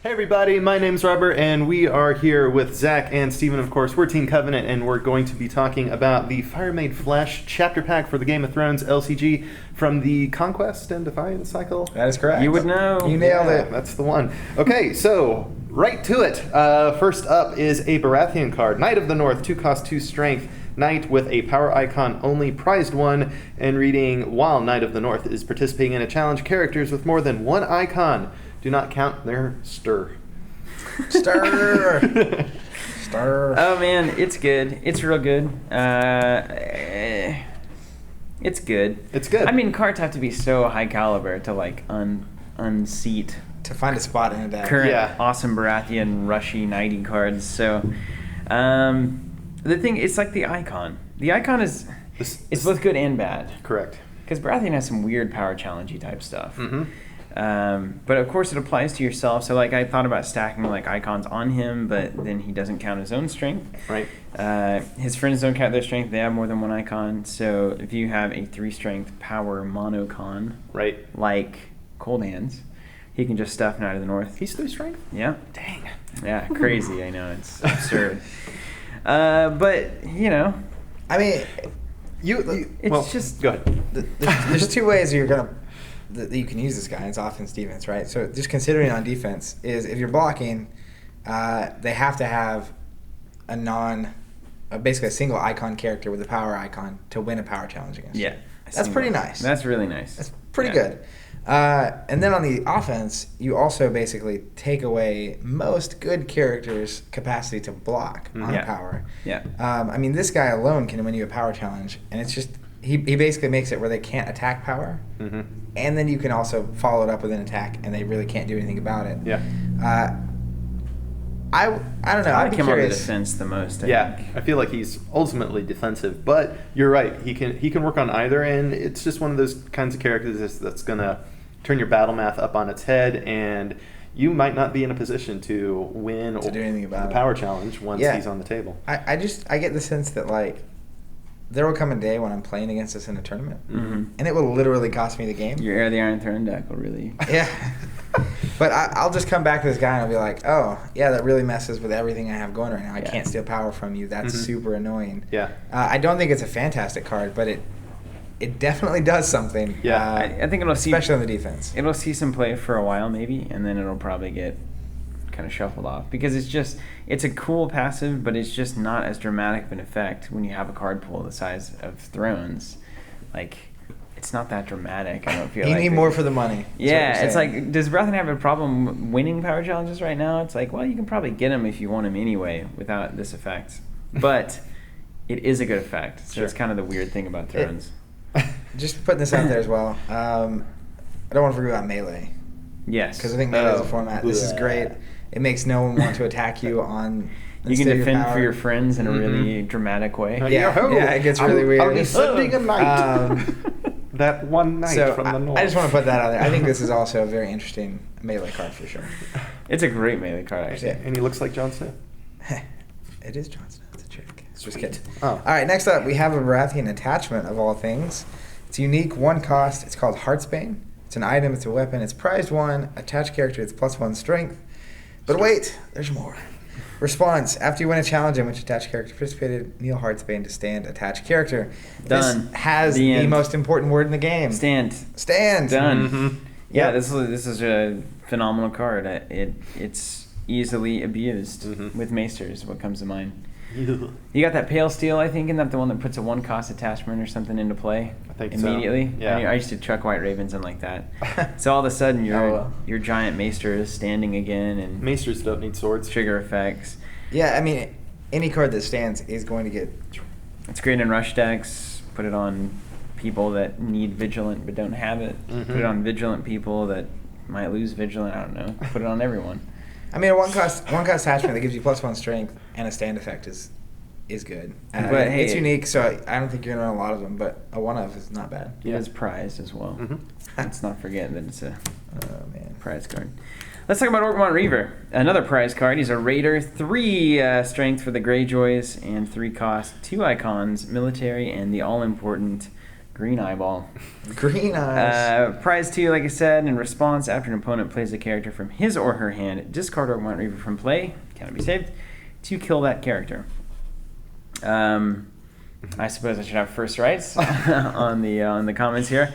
Hey everybody, my name's Robert, and we are here with Zach and Steven, of course. We're Team Covenant, and we're going to be talking about the Fire Made Flesh chapter pack for the Game of Thrones LCG from the Conquest and Defiance cycle. That is correct. You would know. You nailed it. That's the one. Okay, so right to it. First up is a Baratheon card. Knight of the North, 2 cost, 2 strength. Knight with a power icon only, prized 1, and reading, while Knight of the North is participating in a challenge, characters with more than 1 icon do not count their stir. Stir. Oh man, it's good. It's real good. It's good. It's good. I mean, cards have to be so high caliber to like unseat To find a spot in a deck. current awesome Baratheon rushy knighty cards. So, the thing, it's like the icon. The icon is it's both good and bad. Correct. Because Baratheon has some weird power challengey type stuff. Mm-hmm. But of course it applies to yourself. So like I thought about stacking like icons on him, but then he doesn't count his own strength. Right. His friends don't count their strength. They have more than 1 icon. So if you have a 3 strength power monocon, Right. like Cold Hands, he can just stuff Knight of the North. He's 3 strength? Yeah. Dang. Yeah, crazy. I know, it's absurd. But you know, I mean, it's just go ahead. there's 2 ways that you can use this guy. It's offense, defense, right? So just considering on defense is if you're blocking, they have to have basically a single icon character with a power icon to win a power challenge against you. yeah. That's pretty nice. That's really nice. That's pretty good. And then on the offense, you also basically take away most good characters' capacity to block on power. Yeah. I mean, this guy alone can win you a power challenge, and it's just he basically makes it where they can't attack power, Mm-hmm. and then you can also follow it up with an attack, and they really can't do anything about it. Yeah. I don't know. I I'd be come on the curious. defense the most. Yeah, think. I feel like he's ultimately defensive, but you're right. He can work on either, and it's just one of those kinds of characters that's gonna turn your battle math up on its head, and you might not be in a position to win To do anything about the it. power challenge once Yeah. he's on the table. I get the sense that like there will come a day when I'm playing against this in a tournament, Mm-hmm. and it will literally cost me the game. Your Heir of the Iron Throne deck will really. Yeah. But I'll just come back to this guy and I'll be like, oh, yeah, that really messes with everything I have going right now. I can't steal power from you. That's Mhm. super annoying. Yeah. I don't think it's a fantastic card, but it definitely does something. Yeah. I think it'll see, especially on the defense. It'll see some play for a while maybe, and then it'll probably get kind of shuffled off because it's a cool passive, but it's just not as dramatic of an effect when you have a card pool the size of Thrones. Like, it's not that dramatic. I don't feel You like need more for the money. is what Yeah, you're it's saying. like, does Baratheon have a problem winning power challenges right now? It's like, well, you can probably get him if you want him anyway without this effect. But it is a good effect. So Sure. it's kind of the weird thing about Thrones. Just putting this out there as well. I don't want to forget about Melee, Yes. because I think Melee is a format. This is great. It makes no one want to attack you on. You can instead of defend power. for your friends in a really Mhm. dramatic way. Yeah, yeah, it gets really weird. I'll be sending a knight. Um, That one knight So from the north. I just want to put that out there. I think this is also a very interesting Melee card for sure. It's a great melee card, actually. Yeah. And he looks like Jon Snow. It is Jon Snow. It's a trick. It's just kidding. Oh. All right, next up, we have a Baratheon attachment of all things. It's unique, 1 cost. It's called Heartsbane. It's an item. It's a weapon. It's prized 1. Attached character. It's +1 strength. But wait, there's more. Response: after you win a challenge in which attached character participated, kneel Heartsbane to stand attached character. Done. This has The the end. most important word in the game. Stand. Stand. Done. Mhm. Yeah, Yep. this is a phenomenal card. It's easily abused Mhm. with Maesters, what comes to mind. You got that Pale Steel, I think, isn't that the one that puts a 1 cost attachment or something into play? I think so. immediately? Yeah. I used to chuck White Ravens in like that. So all of a sudden Oh. your giant Maester is standing again and Maesters don't need swords. trigger effects. Yeah, I mean, any card that stands is going to get. It's great in rush decks. Put it on people that need Vigilant but don't have it. Put Mhm. it on Vigilant people that might lose Vigilant. I don't know. Put it on everyone. I mean, a one cost attachment that gives you +1 strength and a stand effect is good. But hey, it's unique, so I don't think you're gonna run a lot of them. But a 1-of is not bad. It is prized as well. Mhm. Let's not forget that it's a Oh man. prize card. Let's talk about Ormond Reaver, another prize card. He's a raider, 3 strength for the Greyjoys, and 3 cost, 2 icons, military, and the all-important Green eyeball. Green eyes. Prize 2, like I said, in response, after an opponent plays a character from his or her hand, discard Ormond Reaver from play, cannot be saved, to kill that character. I suppose I should have first rights on the comments here.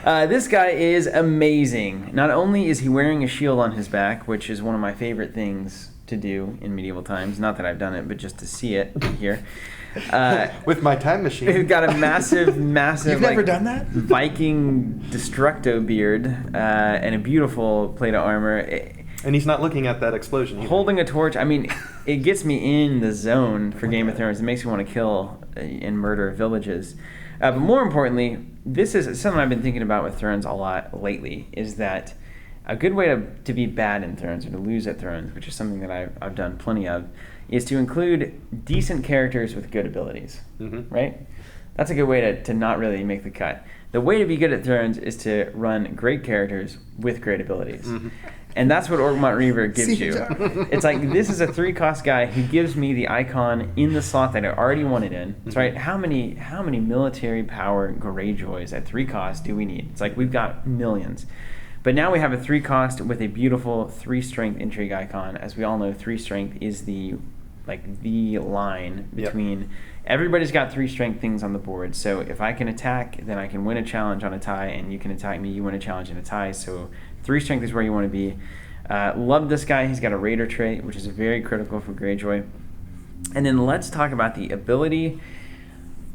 This guy is amazing. Not only is he wearing a shield on his back, which is one of my favorite things to do in medieval times. Not that I've done it, but just to see it here. With my time machine. He's got a massive You've never done that? Viking Destructo beard and a beautiful plate of armor. And he's not looking at that explosion either. Holding a torch. I mean, it gets me in the zone for Game of Thrones. It makes me want to kill and murder villages. But more importantly, this is something I've been thinking about with Thrones a lot lately, is that a good way to be bad in Thrones or to lose at Thrones, which is something that I've done plenty of, is to include decent characters with good abilities, right? That's a good way to not really make the cut. The way to be good at Thrones is to run great characters with great abilities. And that's what Ormond Reaver gives you. It's like, this is a 3-cost guy who gives me the icon in the slot that I already wanted in. That's right. How many military power Greyjoys at 3 cost do we need? It's like, we've got millions. But now we have a 3-cost with a beautiful 3-strength intrigue icon. As we all know, 3-strength is the line between everybody's got 3-strength things on the board. So if I can attack, then I can win a challenge on a tie, and you can attack me, you win a challenge in a tie. So 3-strength is where you want to be. Love this guy. He's got a Raider trait, which is very critical for Greyjoy. And then let's talk about the ability.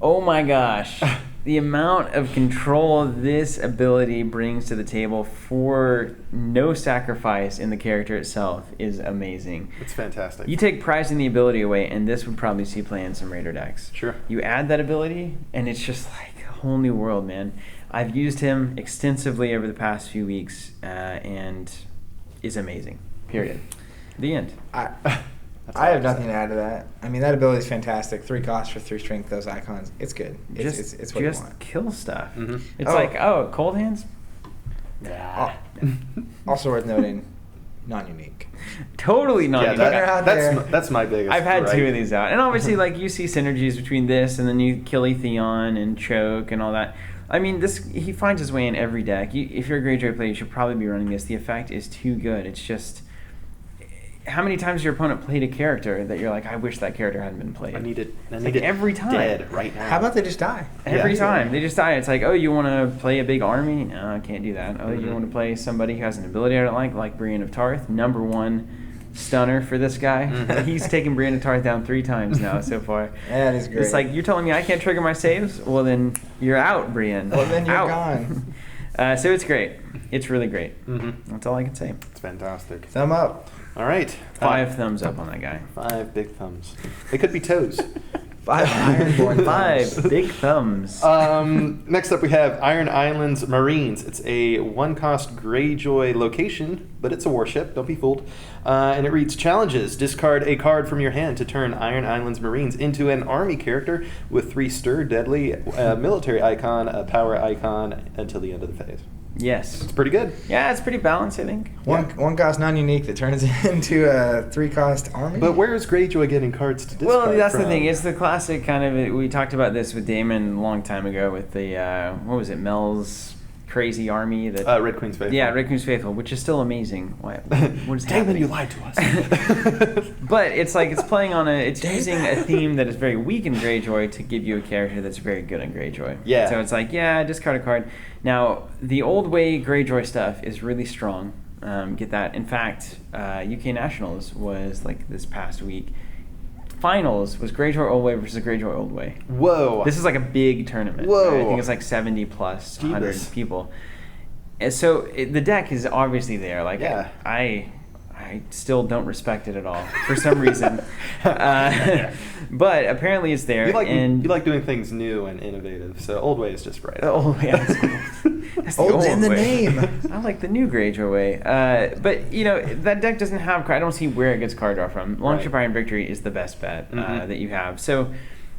Oh my gosh. The amount of control this ability brings to the table for no sacrifice in the character itself is amazing. It's fantastic. You take prizing the ability away, and this would probably see play in some Raider decks. Sure. You add that ability, and it's just like a whole new world, man. I've used him extensively over the past few weeks, and is amazing. Period. The end. I have nothing to add to that. I mean, that ability is fantastic. 3 costs for 3 strength, those icons. It's good. It's what you want. Just kill stuff. It's like, cold hands? Also worth noting, non-unique. Totally non-unique. That's my biggest. I've had 2 of these out. And obviously, like, you see synergies between this and then you kill Theon and Choke and all that. I mean, he finds his way in every deck. If you're a Greyjoy player, you should probably be running this. The effect is too good. It's just... How many times your opponent played a character that you're like, I wish that character hadn't been played? I need it every time. Dead right now. How about they just die? Every time. They just die. It's like, oh, you want to play a big army? No, I can't do that. Oh, you want to play somebody who has an ability I don't like Brienne of Tarth? #1 stunner for this guy. He's taken Brienne of Tarth down 3 times now so far. That is great. It's like, you're telling me I can't trigger my saves? Well, then you're out, Brienne. Well, then you're out. gone. So it's great. It's really great. That's all I can say. It's fantastic. Thumb up. All right. 5 thumbs up on that guy. 5 big thumbs. They could be toes. 5 ironborn 5 big thumbs. Next up we have Iron Islands Marines. It's a 1-cost Greyjoy location, but it's a warship. Don't be fooled. And it reads, challenges. Discard a card from your hand to turn Iron Islands Marines into an army character with 3 stir, deadly, military icon, a power icon until the end of the phase. Yes. It's pretty good. Yeah, it's pretty balanced, I think. One cost non-unique that turns into a 3-cost army. But where is Greyjoy getting cards to discard Well, that's from? the thing. It's the classic kind of... We talked about this with Damon a long time ago with the... what was it? Mel's crazy army that... Red Queen's Faithful. Yeah, Red Queen's Faithful, which is still amazing. What is Damon, happening? you lied to us. But it's like it's playing on it's using a theme that is very weak in Greyjoy to give you a character that's very good in Greyjoy. Yeah. So it's like, discard a card. Now, the old way Greyjoy stuff is really strong. Get that. In fact, UK Nationals was like this past week. Finals was Greyjoy Old Way versus Greyjoy Old Way. Whoa. This is like a big tournament. Whoa. Right? I think it's like 70 plus, Jeebus. 100 people. And so the deck is obviously there. Like, yeah. I still don't respect it at all for some reason. But apparently it's there. You like doing things new and innovative, so Old Way is just right. The old way. That's the Old's old in the way. name. I like the new Greyjoy way. But, that deck doesn't have... I don't see where it gets card draw from. Longship Iron Victory is the best bet that you have. So,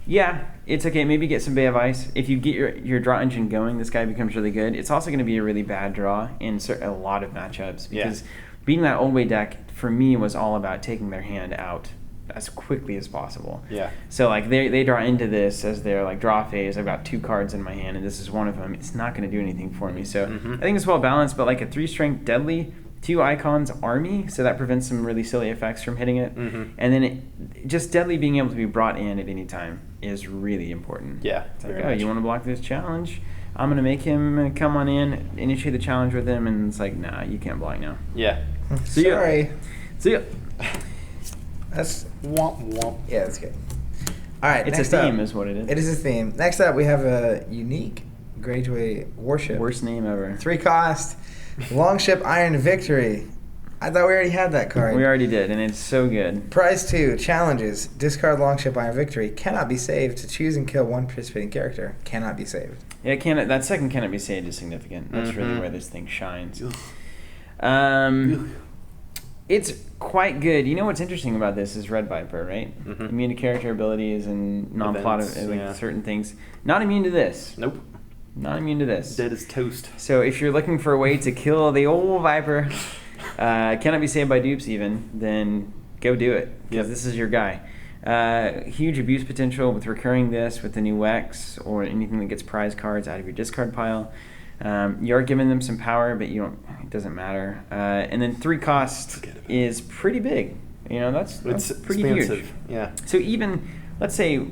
yeah, it's okay. Maybe get some Bay of Ice. If you get your draw engine going, this guy becomes really good. It's also going to be a really bad draw in a lot of matchups because beating that Old Way deck, for me, was all about taking their hand out as quickly as possible. Yeah. So like they draw into this as their like draw phase. I've got 2 cards in my hand, and this is one of them. It's not going to do anything for me. So I think it's well balanced. But like a 3 strength deadly, 2 icons army, so that prevents some really silly effects from hitting it. And then just deadly being able to be brought in at any time is really important. Yeah. It's like, oh, you want to block this challenge? I'm going to make him come on in, initiate the challenge with him, and it's like, nah, you can't block now. Yeah. See ya. Sorry. See ya. That's Womp womp. yeah, that's good. All right, It's next a theme up, is what it is. It is a theme. Next up, we have a unique Greyjoy warship. Worst name ever. 3 cost, Longship Iron Victory. I thought we already had that card. We already did, and it's so good. Prize 2, challenges. Discard Longship Iron Victory. Cannot be saved to choose and kill one participating character. Cannot be saved. Yeah, that second cannot be saved is significant. That's really where this thing shines. It's quite good. You know what's interesting about this is Red Viper, right? Immune to character abilities and non-plot Events, certain things. Not immune to this. Nope. Not immune to this. Dead as toast. So if you're looking for a way to kill the old Viper, cannot be saved by dupes even, then go do it, because this is your guy. Huge abuse potential with recurring this with the new X or anything that gets prize cards out of your discard pile. You are giving them some power, but you don't. It doesn't matter. And then 3 cost is pretty big. You know, that's pretty expansive. huge. Yeah. So even let's say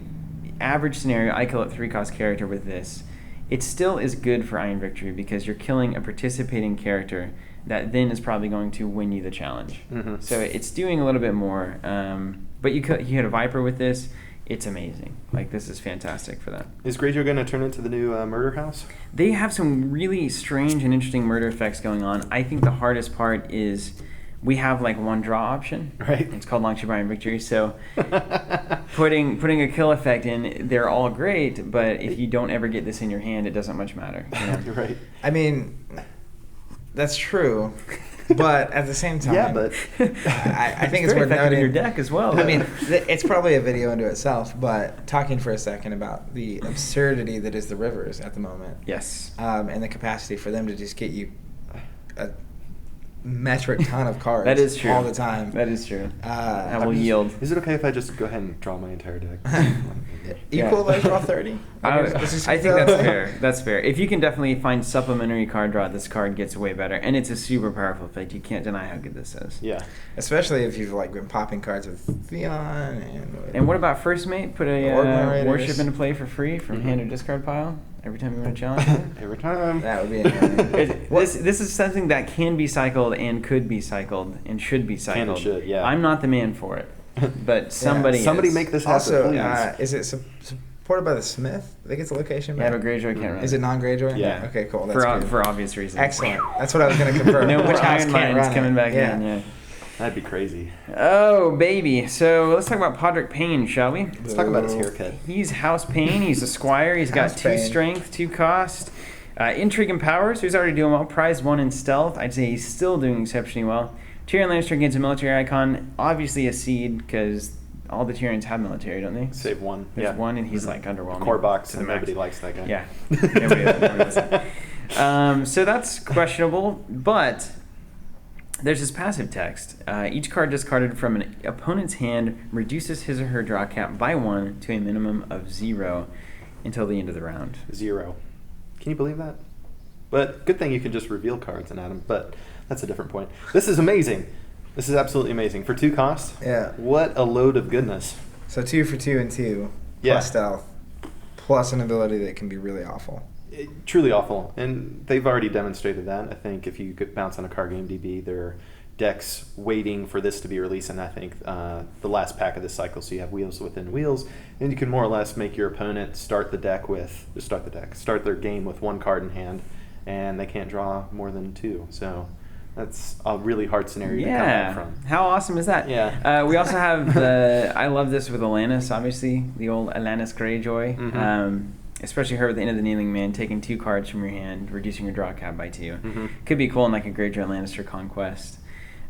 average scenario, I kill a 3 cost character with this. It still is good for Iron Victory because you're killing a participating character that then is probably going to win you the challenge. So it's doing a little bit more. But you hit a Viper with this. It's amazing. Like, this is fantastic for that. Is Greyjoy going to turn into the new murder house? They have some really strange and interesting murder effects going on. I think the hardest part is we have like 1 draw option. Right. It's called Longship Iron Victory. So putting a kill effect in, they're all great, but if you don't ever get this in your hand, it doesn't much matter. You know? You're right. I mean, that's true. But at the same time, Yeah, but I think it's very worth effective noting. in your deck as well. I mean, it's probably a video unto itself, but talking for a second about the absurdity that is the Rivers at the moment. Yes. And the capacity for them to just get you a metric ton of cards That is true. all the time. That is true. That will I'm just- yield. Is it okay if I just go ahead and draw my entire deck? Equal like draw 30? I Let's just think keep that that's up. fair. That's fair. If you can definitely find supplementary card draw, this card gets way better, and it's a super powerful effect. You can't deny how good this is. Yeah. Especially if you've like been popping cards with Theon And what about First Mate? Put a Ormond Raiders. warship into play for free from hand or discard pile every time you want to challenge it. Every time. that would be annoying. This is something that can be cycled and could be cycled and should be cycled. Can and should, yeah. I'm not the man for it, but somebody Somebody is. make this happen, Also, please. is it supported by the Smith? I think it's a location. Yeah, map? but Greyjoy can't run Is it non-Greyjoy? Yeah. Okay, cool. That's good. for obvious reasons. Excellent. That's what I was going to confirm. No more Which house Iron can't Minds run coming it? back in. Yeah. That'd be crazy. Oh, baby. So let's talk about Podrick Payne, shall we? Let's talk about his haircut. He's House Payne. He's a squire. He's got House 2 Payne. strength, 2 cost. Intrigue and power, so he's already doing well. Prize 1 in stealth. I'd say he's still doing exceptionally well. Tyrion Lannister gains a military icon. Obviously a seed, because all the Tyrions have military, don't they? Save 1. There's 1, and he's like underwhelming. Core box, to the and max. nobody likes that guy. Yeah. Nobody likes that. So that's questionable, but there's this passive text. Each card discarded from an opponent's hand reduces his or her draw cap by 1 to a minimum of 0 until the end of the round. 0. Can you believe that? But good thing you can just reveal cards and add them, but that's a different point. This is amazing. This is absolutely amazing. For 2 costs? Yeah. What a load of goodness. So 2 for 2 and 2, Yeah. plus stealth, plus an ability that can be really awful. Truly awful. And they've already demonstrated that. I think if you could bounce on a card game DB, there are decks waiting for this to be released, and I think the last pack of this cycle, so you have wheels within wheels, and you can more or less make your opponent start their game with 1 card in hand, and they can't draw more than 2. So that's a really hard scenario to come back from. How awesome is that? Yeah. We also have I love this with Alanis, obviously, the old Alanis Greyjoy. Especially her at the end of the Kneeling Man, taking 2 cards from your hand, reducing your draw cap by 2. Could be cool in like a Greyjoy Lannister conquest.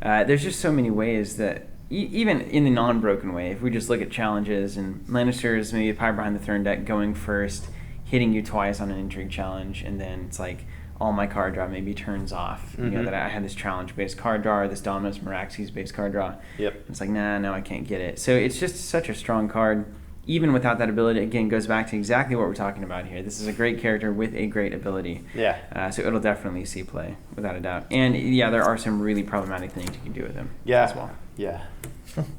There's just so many ways that, even in the non-broken way, if we just look at challenges and Lannister's maybe a Power Behind the Throne deck going first, hitting you twice on an intrigue challenge, and then it's like, all my card draw maybe turns off. You know, that I had this challenge-based card draw or this Dominus Meraxes-based card draw. Yep. It's like, nah, no, I can't get it. So it's just such a strong card. Even without that ability, again, goes back to exactly what we're talking about here. This is a great character with a great ability. Yeah. So it'll definitely see play, without a doubt. And yeah, there are some really problematic things you can do with him as well. Yeah.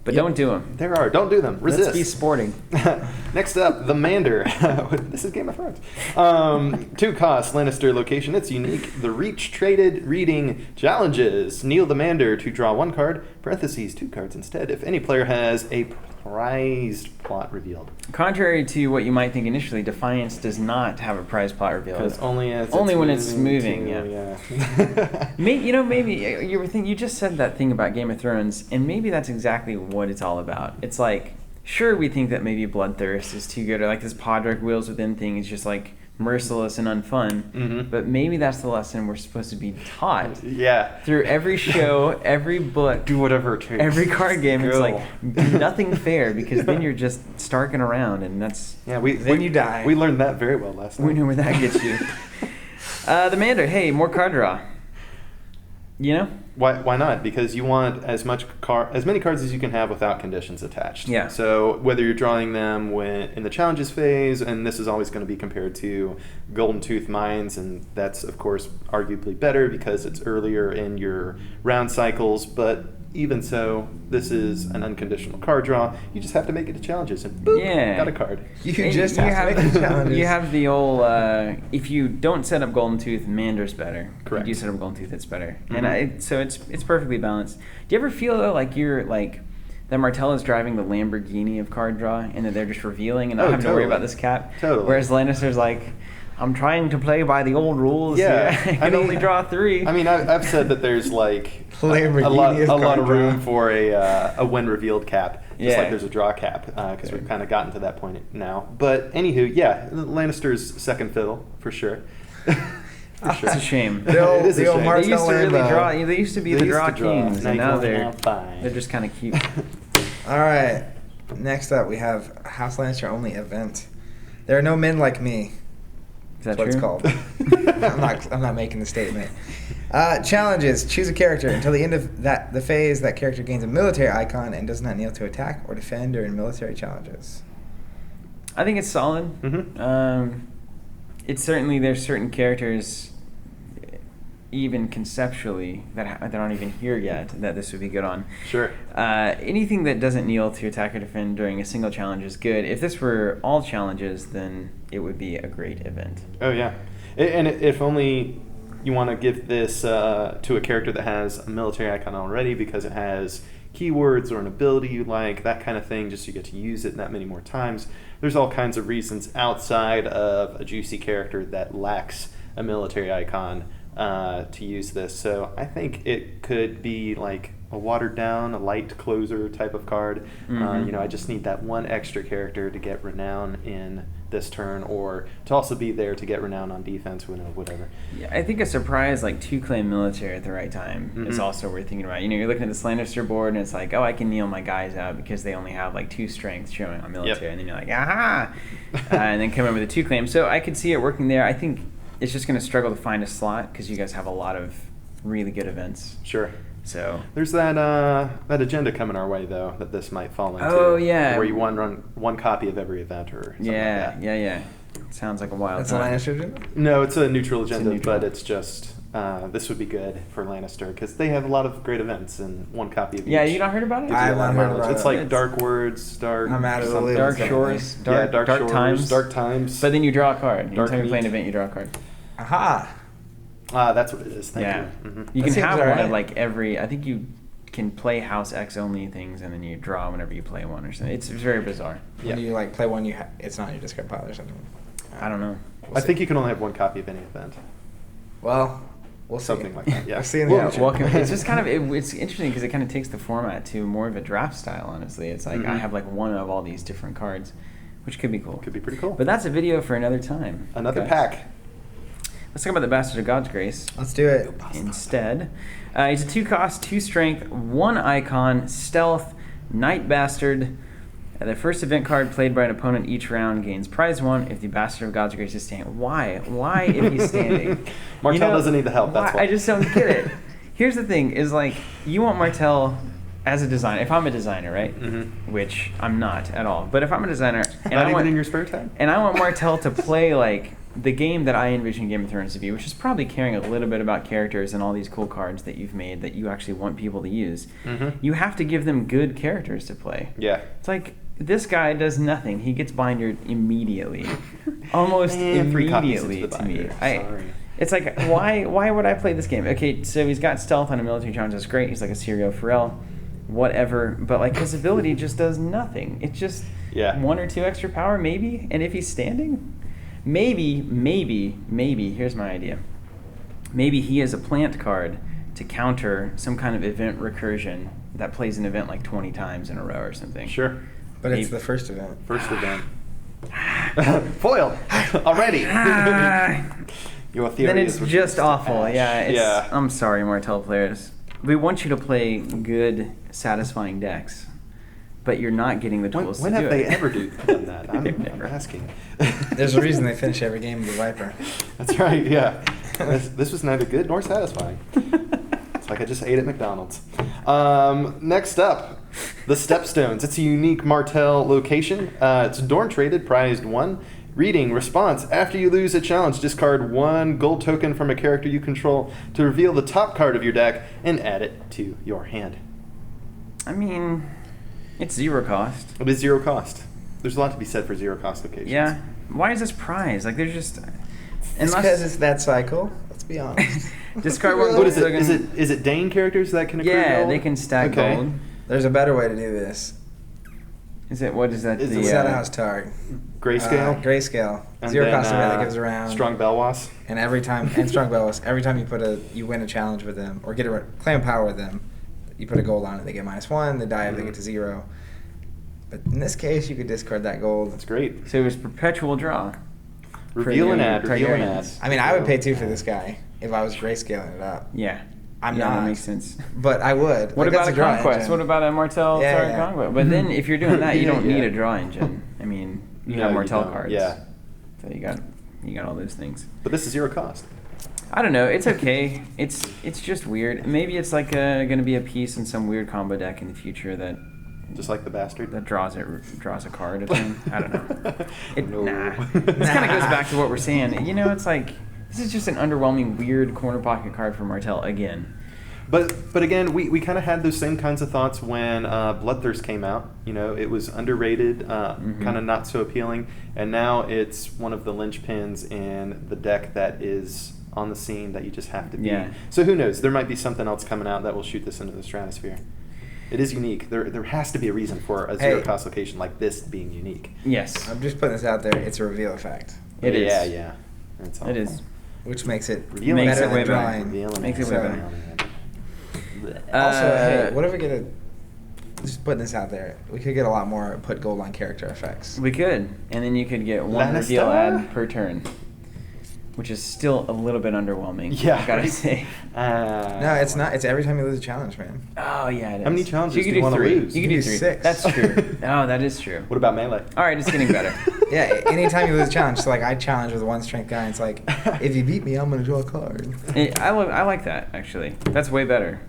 But don't do them. There are. Don't do them. Resist. Let's be sporting. Next up, the Mander. This is Game of Thrones. 2 cost, Lannister location. It's unique. The Reach traded reading challenges. Kneel the Mander to draw 1 card, parentheses 2 cards instead, if any player has a prized plot revealed. Contrary to what you might think initially, Defiance does not have a prize plot revealed. Because only when it's moving. Yeah. Maybe you just said that thing about Game of Thrones, and maybe that's exactly what it's all about. It's like, sure, we think that maybe Bloodthirst is too good, or like this Podrick Wheels Within thing is just like merciless and unfun, but maybe that's the lesson we're supposed to be taught. Through every show, every book, do whatever it takes. Every card game. It's like nothing fair, because then you're just starking around, and that's then you die. We learned that very well last night. We know where that gets you. The Mander, hey, more card draw. You know? Why not? Because you want as many cards as you can have without conditions attached. Yeah. So whether you're drawing them in the challenges phase, and this is always going to be compared to Golden Tooth Mines, and that's of course arguably better because it's earlier in your round cycles, but even so, this is an unconditional card draw. You just have to make it to challenges, and boop, got a card. You just have to make it challenges. You have the old, if you don't set up Golden Tooth, Mander's better. Correct. If you set up Golden Tooth, it's better. And so it's perfectly balanced. Do you ever feel, though, like you're, like, that Martell is driving the Lamborghini of card draw, and that they're just revealing and not having to worry about this cap? Totally. Whereas Lannister's like, I'm trying to play by the old rules. Yeah. I can only draw 3. I mean, I've said that there's like a Lamborghini lot of room for a when revealed cap, just like there's a draw cap, because we've kind of gotten to that point now. But anywho, yeah, Lannister's second fiddle for sure. It's a shame. It is a shame. They used to really draw. They used to be the draw kings, and now they're fine. just kind of cute. All right. Next up, we have House Lannister only event. There are no men like me. Is that That's true? what it's called. I'm not making the statement. Challenges. Choose a character. Until the end of the phase, that character gains a military icon and does not kneel to attack or defend during military challenges. I think it's solid. It's certainly, there's certain characters, even conceptually, that aren't even here yet, that this would be good on. Sure. Anything that doesn't kneel to attack or defend during a single challenge is good. If this were all challenges, then it would be a great event. Oh, yeah. And if only you want to give this to a character that has a military icon already because it has keywords or an ability you like, that kind of thing, just so you get to use it that many more times. There's all kinds of reasons outside of a juicy character that lacks a military icon to use this. So I think it could be like a watered down, a light closer type of card. I just need that one extra character to get renown in this turn, or to also be there to get renown on defense, whatever. Yeah, I think a surprise like 2-claim military at the right time is also worth thinking about. You're looking at this Lannister board, and it's like, oh, I can kneel my guys out because they only have like 2 strength showing on military, and then you're like, aha, and then come in with a 2-claim. So I could see it working there. I think it's just going to struggle to find a slot because you guys have a lot of really good events. Sure. So there's that agenda coming our way though that this might fall into. Oh yeah, where you want to run one copy of every event or something like that. Yeah. Sounds like a wild. That's time. a Lannister agenda? No, it's a neutral agenda, but it's just this would be good for Lannister because they have a lot of great events and one copy of each. Yeah, you not heard about it? I've not heard about it. It's like Dark Words, Dark. I'm out of the something. loop. Dark Shores, Dark Shores, Times. Dark Times. But then you draw a card. Dark Anytime you play an Meat. event, you draw a card. Aha. That's what it is. Thank you. You That can seems have one alright. of like every. I think you can play House X only things, and then you draw whenever you play one or something. It's very bizarre. Yeah. When you like play one, it's not in your discard pile or something. I don't know. I think you can only have one copy of any event. Well, we'll see. Something like that. Yeah. We'll see in the future. It's just kind of it's interesting because it kind of takes the format to more of a draft style. Honestly, it's like I have like one of all these different cards, which could be cool. Could be pretty cool. But that's a video for another time. Another guys. pack. Let's talk about the Bastard of God's Grace. Let's do it. Instead, he's a 2-cost, 2 strength, 1 icon, stealth, Night Bastard. The first event card played by an opponent each round gains prize 1 if the Bastard of God's Grace is standing. Why? Why if he's standing? Martell doesn't need the help, that's why. I just don't get it. Here's the thing, is like, you want Martell as a designer. If I'm a designer, right? Mm-hmm. Which I'm not at all. But if I'm a designer... and Not I even want, in your spare time? And I want Martell to play, like, the game that I envision Game of Thrones to be, which is probably caring a little bit about characters and all these cool cards that you've made that you actually want people to use. Mm-hmm. You have to give them good characters to play. Yeah. It's like, this guy does nothing. He gets bindered immediately. Almost And 3 copies immediately into the to me. binder. Sorry. It's like, why would I play this game? Okay, so he's got stealth on a military challenge. That's great. He's like a Sirio Pharrell. Whatever. But like, his ability just does nothing. It's just 1 or 2 extra power, maybe. And if he's standing... Maybe, here's my idea. Maybe he has a plant card to counter some kind of event recursion that plays an event like 20 times in a row or something. Sure. But it's the first event. First event. Foiled already. Your theory Then it's is just awful. Yeah. I'm sorry, Martell players. We want you to play good, satisfying decks. But you're not getting the tools when to do have they it. ever done that? I'm Never. asking. There's a reason they finish every game with the Viper. That's right, yeah. This was neither good nor satisfying. It's like I just ate at McDonald's. Next up, the Stepstones. It's a unique Martell location. It's Dorn traded, prized 1. Reading, response, after you lose a challenge, discard 1 gold token from a character you control to reveal the top card of your deck and add it to your hand. I mean... It's 0 cost. It is 0 cost. There's a lot to be said for 0 cost locations. Yeah. Why is this prize? Like, there's just... It's because it's that cycle. Let's be honest. Discard 1 What gold is it? token. Is it Dane characters that can accrue Yeah, gold? they can stack gold. There's a better way to do this. Is it, what is that? Is the, it Set a house target. Grayscale? Grayscale. And 0 then, cost event that gives around. Strong Belwas? And every time, and Strong Bellows, every time you win a challenge with them, or claim power with them, you put a gold on it, they get -1, they die if they get to 0. But in this case, you could discard that gold. That's great. So it was perpetual draw. Reveal and add, reveal and Targaryens. add. I mean, I would pay 2 for this guy if I was grayscaling it up. Yeah. I'm yeah, not. That makes sense. But I would. What Like, about that's a draw conquest? engine. What about a Martell Yeah. conquest? But then if you're doing that, you don't Yeah. need a draw engine. I mean, you No, have you Martell don't. cards. Yeah. So you got all those things. But this is 0 cost. I don't know. It's okay. It's just weird. Maybe it's like going to be a piece in some weird combo deck in the future that Just like the bastard. that draws a card of him. I don't know. No. Nah. This kind of goes back to what we're saying. You know, it's like this is just an underwhelming, weird corner pocket card for Martell again. But again, we kind of had those same kinds of thoughts when Bloodthirst came out. You know, it was underrated, kind of not so appealing, and now it's one of the linchpins in the deck that is on the scene that you just have to be. Yeah. So who knows? There might be something else coming out that will shoot this into the stratosphere. It is unique. There has to be a reason for a 0 cost location like this being unique. Yes. I'm just putting this out there. It's a reveal effect, It is. Yeah. It's It is. which makes it Revealing Makes better it way than better. drawing. Revealing Makes it way So- better. Also, hey, what if we get a... Just putting this out there. We could get a lot more put gold on character effects. We could, and then you could get 1 reveal Lannister? ad per turn, which is still a little bit underwhelming. Yeah, I gotta right? say. No, it's not. It's every time you lose a challenge, man. Oh yeah, it is. How many challenges So do you you could wanna do 3. lose? You could You do do 3. 6. That's true. Oh, that is true. What about melee? All right, it's getting better. Yeah, anytime you lose a challenge, so like I challenge with a 1 strength guy, and it's like, if you beat me, I'm gonna draw a card. I like that actually. That's way better.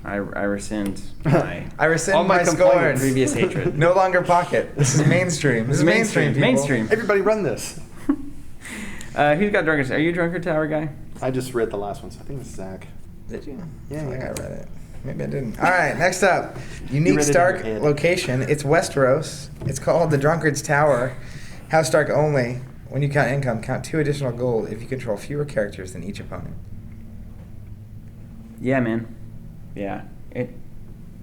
I rescind my I rescind All my my complaints. scorn. previous hatred. No longer pocket. This is mainstream. This is mainstream. People. Mainstream. Everybody run this. Who's got Drunkard? Are you a Drunkard Tower guy? I just read the last one, so I think it's Zach. Did you? Yeah, I feel like yeah. I read it. Maybe I didn't. All right, next up, You unique read it in Stark your head. location. It's Westeros. It's called the Drunkard's Tower. House Stark only. When you count income, count 2 additional gold if you control fewer characters than each opponent. Yeah, man. Yeah.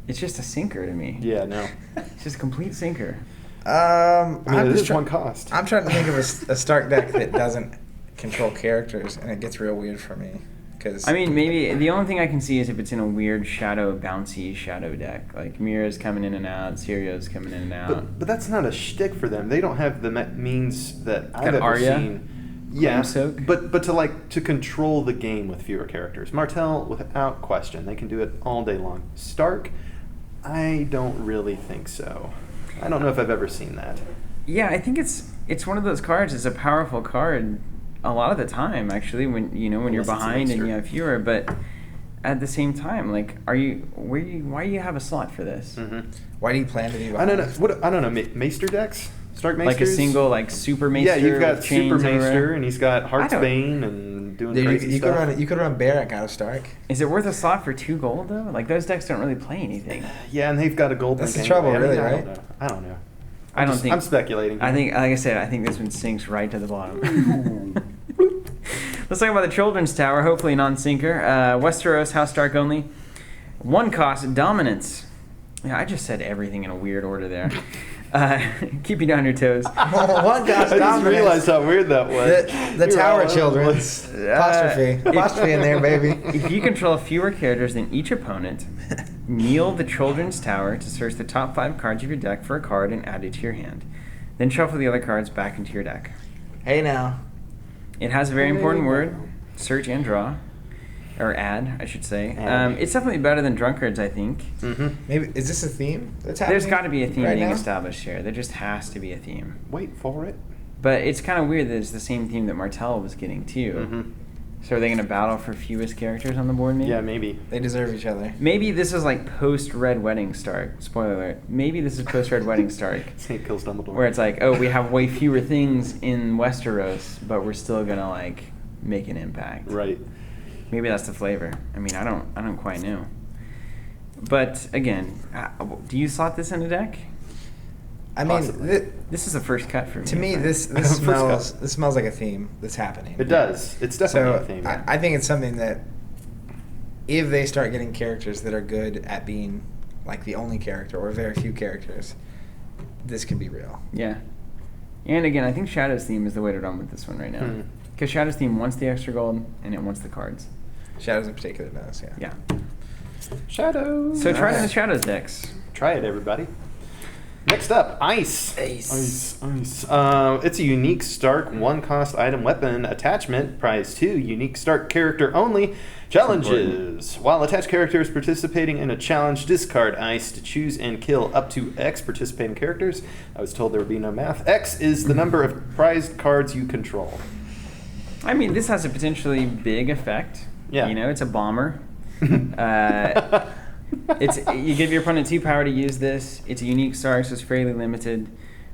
It's just a sinker to me. Yeah, no. It's just a complete sinker. I mean, I'm it just is 1 cost. I'm trying to think of a Stark deck that doesn't control characters, and it gets real weird for me. Cause I mean, maybe the only thing I can see is if it's in a weird bouncy shadow deck. Like Mira's coming in and out, Sirio's coming in and out. But that's not a shtick for them. They don't have the means that I've Got ever Arya? seen. Yeah, Soak? but to control the game with fewer characters. Martell, without question, they can do it all day long. Stark, I don't really think so. I don't know if I've ever seen that. Yeah, I think it's one of those cards. It's a powerful card a lot of the time, actually, when you're Unless it's a behind and maester. you have fewer. But at the same time, like, why do you have a slot for this? Mm-hmm. Why do you plan to be I behind? don't know. I don't know. Maester decks? Stark Maesters? Like a single, like, Super Maester? Yeah, you've got with Super chains everywhere? Maester, and he's got I don't- Heartsbane and doing Dude, crazy you stuff. could run Barrack out of Stark. Is it worth a slot for 2 gold, though? Like, those decks don't really play anything. Yeah, and they've got a gold That's link the trouble, anyway. really, I right? don't know. I don't know. I don't think... I'm speculating. I think, like I said, I think this one sinks right to the bottom. Let's talk about the Children's Tower, hopefully non-sinker. Westeros, House Stark only. 1 cost, Dominance. Yeah, I just said everything in a weird order there. Keep you on your toes. One I cost just dominance. realized how weird that was. The You're Tower all- Children's. Apostrophe in there, baby. If you control fewer characters than each opponent, kneel the Children's Tower to search the top 5 cards of your deck for a card and add it to your hand. Then shuffle the other cards back into your deck. Hey now. It has a very important word, search and draw. Or add, I should say. Add. It's definitely better than Drunkards, I think. Mm-hmm. Maybe is this a theme that's happening? There's got to be a theme right being now? established here. There just has to be a theme. Wait for it. But it's kind of weird that it's the same theme that Martell was getting, too. Mm-hmm. So are they going to battle for fewest characters on the board, maybe? Yeah, maybe. They deserve each other. Maybe this is like post-Red Wedding Stark. Spoiler alert. Maybe this is post-Red Wedding Stark. Snake kills Dumbledore. Where it's like, oh, we have way fewer things in Westeros, but we're still going to, like, make an impact. Right. Maybe that's the flavor. I mean, I don't quite know. But again, do you slot this in a deck? I mean, Possibly. This is a first cut for me. to me, but- this First smells like a theme that's happening. It does. It's definitely a theme. I think it's something that if they start getting characters that are good at being like the only character or very few characters, this could be real. Yeah. And again, I think Shadow's theme is the way to run with this one right now. Hmm. Because Shadow's theme wants the extra gold and it wants the cards. Shadows in particular does, yeah. Yeah. Shadows. So try it in the Alright. Shadows decks. Try it, everybody. Next up, Ice. Ice. It's a unique Stark 1-cost item weapon attachment. Prize 2. Unique Stark character only. Challenges. While attached characters participating in a challenge, discard Ice to choose and kill up to X participating characters. I was told there would be no math. X is the number of prized cards you control. I mean, this has a potentially big effect. Yeah. You know, it's a bomber. You give your opponent 2 power to use this. It's a unique Stark, so it's fairly limited.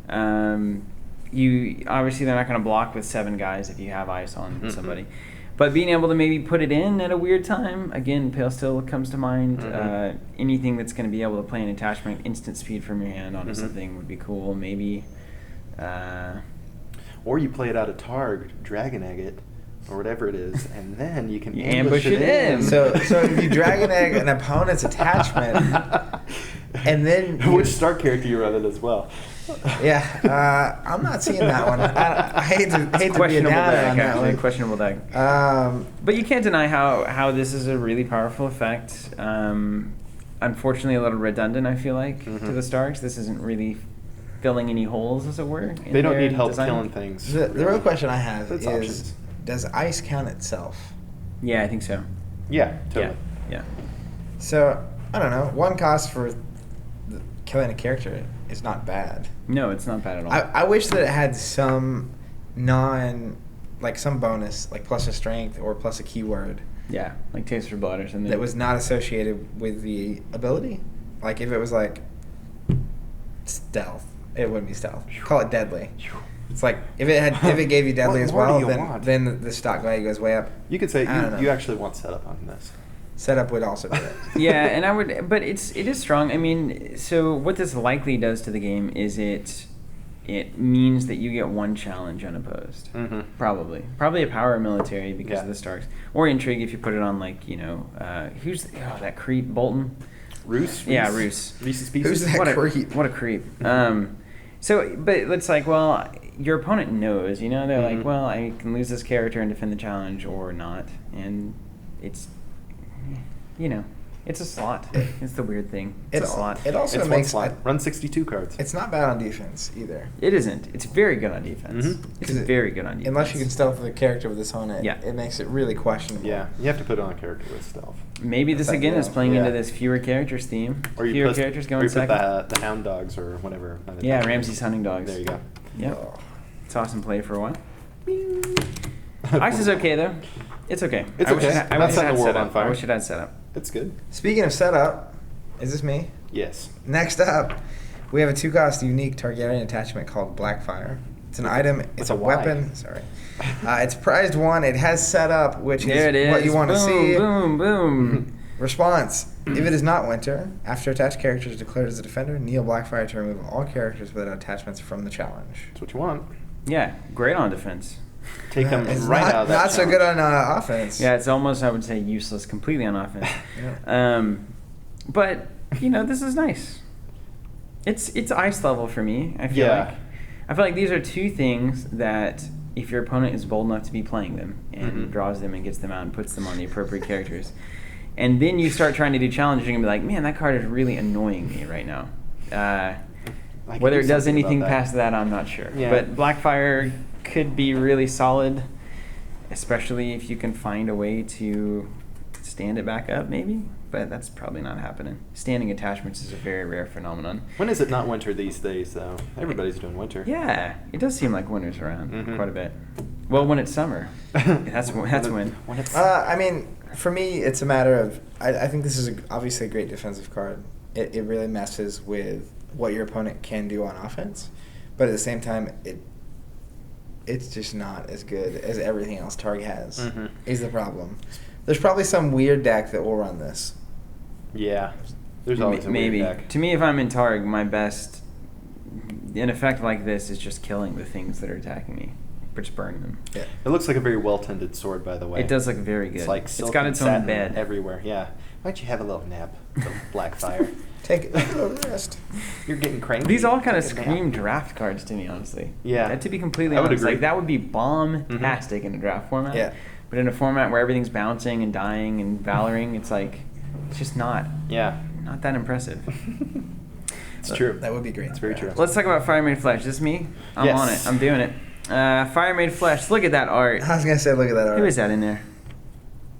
You obviously they're not going to block with 7 guys if you have Ice on Mhm. somebody. But being able to maybe put it in at a weird time, again, Pale Steel comes to mind. Mhm. Anything that's going to be able to play an attachment, instant speed from your hand onto Mhm. something would be cool. Maybe. Or you play it out of Targ, Dragon Egg it, or whatever it is, and then you can You ambush it in. So if you Dragon Egg an opponent's attachment, and then you- Which Stark character you run it as well. yeah, I'm not seeing that one. I hate to be a questionable downer deck, on that actually. one. Questionable deck. But you can't deny how this is a really powerful effect. Unfortunately, a little redundant, I feel like, to Mhm. the Starks. This isn't really filling any holes, as it were. in They don't their need help design. killing things. The real question I have That's is, options. does Ice count itself? Yeah, I think so. Yeah, totally. Yeah. So I don't know. 1 cost for killing a character is not bad. No, it's not bad at all. I wish that it had some some bonus, like plus a strength or plus a keyword yeah, like Taste for Blood or something. that was not associated with the ability. Like if it was like stealth, it wouldn't be stealth. Call it deadly. It's like if it gave you deadly What as more do well, you then want? the stock value goes way up. You could say I don't know. you actually want setup on this. Setup would also do it. Yeah, and I would, but it is strong. I mean, so what this likely does to the game is it means that you get 1 challenge unopposed. Mm-hmm. Probably a power military because Yeah. of the Starks, or intrigue if you put it on like who's that creep Bolton. Roos? Yeah, Roos. Reese's Who's Pieces? that What a creep? What a creep. So, but it's like, well, your opponent knows, they're Mhm. like, well, I can lose this character and defend the challenge or not, and it's, It's a slot. It's the weird thing. It's a slot. It also It's makes one slot. Run 62 cards. it's not bad on defense either. It isn't. It's very good on defense. It's very good on defense. Unless you can stealth the character with this on it, Yeah. it makes it really questionable. Yeah, you have to put it on a character with stealth. Maybe this That's again is ideal. playing Yeah. into this fewer characters theme. Or you Fewer put, characters or going you put second. the hound dogs or whatever. Yeah, Ramsey's hunting dogs. There you go. Yep. Oh. It's awesome play for a while. Ice is okay though. It's okay. It's I wish okay. it had- I Not wish it setting had the world setup. on fire. I wish it had setup. It's good. Speaking of setup, is this me? Yes. Next up, we have a 2-cost unique Targaryen attachment called Blackfire. It's an item. It's a a Y. weapon. Sorry. It's prized 1. It has setup, which There it is is. what you want to Boom, see. Boom, boom. Response: if it is not winter, after attached character is declared as a defender, kneel Blackfire to remove all characters without attachments from the challenge. That's what you want. Yeah, great on defense. Take them It's right not, out of that not so good on offense. Yeah, it's almost, I would say, useless completely on offense. Yeah. But, you know, this is nice. It's ice level for me, I feel Yeah. like. I feel like these are two things that if your opponent is bold enough to be playing them and Mhm. draws them and gets them out and puts them on the appropriate characters, and then you start trying to do challenges, you're going to be like, man, that card is really annoying me right now. I can Whether do it does something about anything that. past that, I'm not sure. Yeah. But Blackfire could be really solid, especially if you can find a way to stand it back up, maybe. But that's probably not happening. Standing attachments is a very rare phenomenon. When is it not winter these days, though? Everybody's doing winter. Yeah, it does seem like winter's around Mhm. quite a bit. Well, when it's summer, that's when. When it's I mean, for me, it's a matter of. I think this is obviously a great defensive card. It really messes with what your opponent can do on offense, but at the same time, it's just not as good as everything else Targ has. Mhm. Is the problem? There's probably some weird deck that will run this. Yeah. There's always a maybe. weird deck. To me, if I'm in Targ, my best in effect like this is just killing the things that are attacking me, or just burning them. Yeah. It looks like a very well-tended sword, by the way. It does look very good. It's like it's silk got and its own satin bed. everywhere. Yeah. Why don't you have a little nap, little Blackfire? Take a little rest. You're getting cranky. These all kind of Take a nap. scream draft cards to me, honestly. Yeah. To be completely I would honest, agree. like that would be bomb-tastic in a draft format. Yeah. But in a format where everything's bouncing and dying and valoring, it's like it's just not that impressive. It's true. That would be great. It's very true. Let's talk about Fire Made Flesh. This is me. I'm Yes. on it. I'm doing it. Fire Made Flesh. Look at that art. I was gonna say, look at that art. Who is that in there?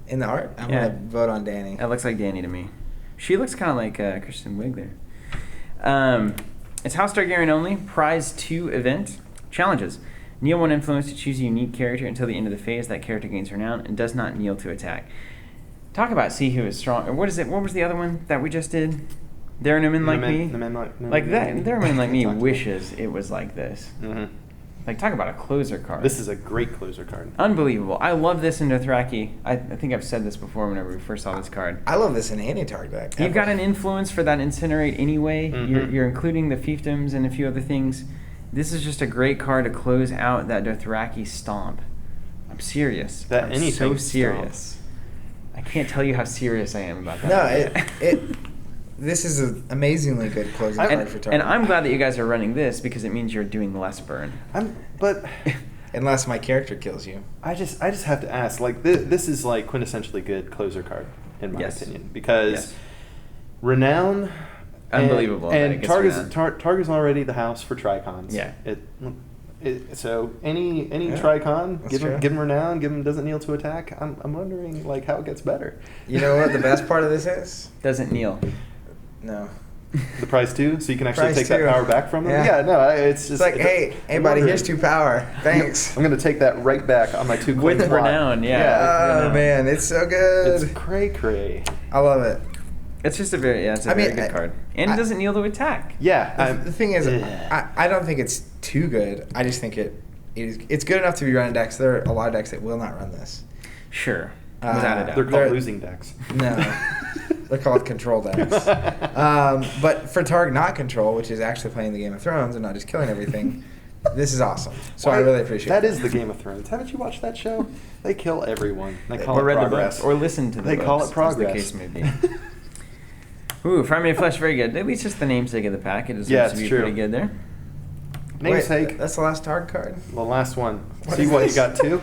In the art? I'm Yeah. gonna vote on Danny. That looks like Danny to me. She looks kind of like Kristen Wiig there. It's House Targaryen only. Prize 2 event. Challenges. Kneel 1 influence to choose a unique character until the end of the phase. That character gains renown and does not kneel to attack. Talk about see who is strong. Or what is it? What was the other one that we just did? There are no men like me. Like that. There are men like me wishes it was like this. Mm-hmm. Like talk about a closer card. This is a great closer card. Unbelievable. I love this in Dothraki. I think I've said this before whenever we first saw this card. I love this in any Targ deck. You've got an influence for that incinerate anyway. Mhm. You're including the fiefdoms and a few other things. This is just a great card to close out that Dothraki stomp. I'm serious. That I'm anything so stomp. serious. I can't tell you how serious I am about that. No, this is an amazingly good closing card for Targ. And I'm glad that you guys are running this because it means you're doing less burn. But Unless my character kills you. I just have to ask, like this is like quintessentially good closer card in my Yes. opinion, because Yes. renown. Unbelievable that it And gets renown. Targ is already the house for Tricons. Yeah. So any Yeah, Tricon, that's true. give him renown, give him doesn't kneel to attack. I'm wondering like how it gets better. You know what the best part of this is? Doesn't kneel. No. The prize 2, so you can actually Prize take 2. that power back from them. Yeah. Yeah, no, it's just It's like, hey, I'm buddy, wondering. here's 2 power. Thanks. I'm gonna take that right back on my 2 coin With slot. renown, yeah. Oh, Renown. man, it's so good. It's cray. I love it. It's just a very I very mean, good card. And it doesn't kneel to attack. Yeah. The thing is, Yeah. I don't think it's too good. I just think it's good enough to be running decks. There are a lot of decks that will not run this. Sure. Without a doubt. They're called losing decks. No. They're called control decks. But for Targ not control, which is actually playing the Game of Thrones and not just killing everything, this is awesome. So I really appreciate that. it. That is the Game of Thrones. Haven't you watched that show? They kill everyone. They call Or it read progress. the books. Or listen to the They books. call it as progress. the case may be. Ooh, Fire Made Flesh, very good. At least just the namesake of the pack. It deserves Yeah, to it's be true. pretty good there. Namesake. Wait, that's the last Targ card? The last one. What See is what this? you got 2?